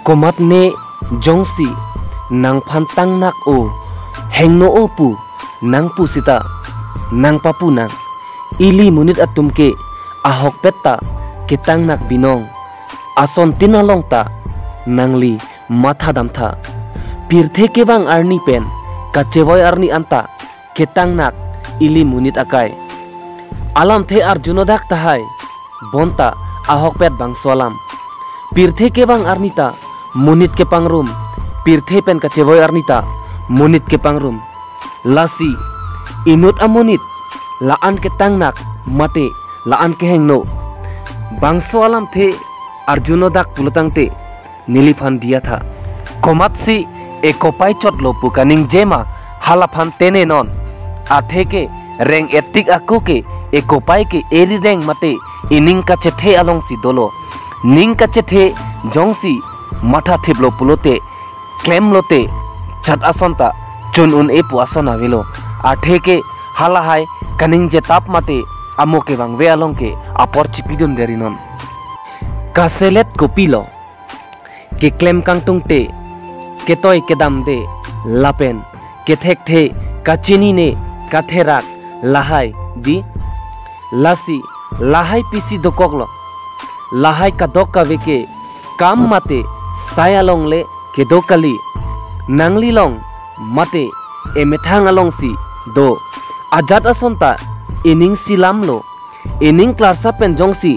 komat ne jongsi nang phantang nak o hengno o pu nang pu sita nang papu nang ili munit atumke ahok petta ketang nak binong ason tinalong ta nangli matha damtha pirthe ke bang arni pen kacevoy arni anta ketang nak ili munit akai alam the arjunodak tahai bonta ahok pet bang solam pirthe ke bang arnita munit ke pangrum pirthe pen kacevoy arnita munit ke pangrum lasi inut amunit laan ke tangnak mate laan ke hengno bangso alam the arjunodak pulutang te niliphan dia tha komat si ekopai chot lo pukaning jema halaphan tene non athe ke reng etik aku ke ekopai ke eri reng mate ining ka chethe along si dolo ning ka chethe jongsi matha thiblo pulote klem lote chat asonta chun un e pu asona velo athe ke halahai kaning je tap mate amoke bangwe along ke apor chipidon derinon kaselet kopilo ke klem kangtung te ketoy kedam de lapen kethek the kachini ne katherak lahai di lasi lahai pisi dokoglo lahai kadok ka veke kam mate sayalong le kedokali nangli long mate emethang along si do ajat asonta ining silam lo ining klarsa penjong si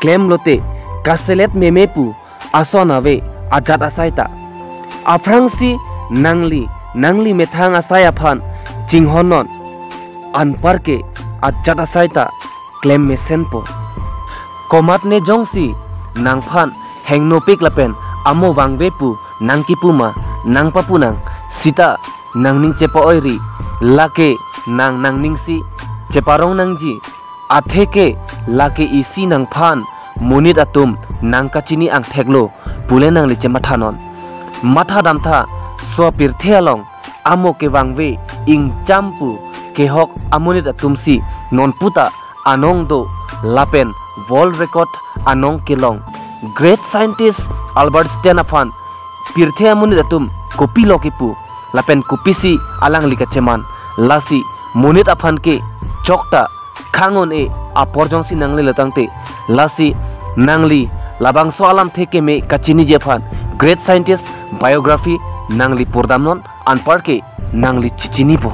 klem lote kaselet memepu asonawe ajat asaita afrang si nangli methang asaya phan chinghonon anparke ajat asaita klem mesenpo komat ne jongsi nangphan hengnopik lapen amo wangwepu nangkipuma nangpapu nang sita nangning cepa oiri lake nangning si ceparong nangji atheke lake isi nangphan munit atum nangkachini ang theklo pule nangli chemathanon matha damtha so pirthe along amo ke wangwe ing champu kehok amunit atum si nonputa anong do lapen world record anong kelong great scientist Albert Steinafan pirthe amunit atum kopi lokipu lapen kopisi alang likacheman lasi munit afan ke chokta khangon e aporjong si nangli latangte lasi nangli labang so alam theke me kachini jefan great scientist biography nangli purdamnon anparke nangli chichini po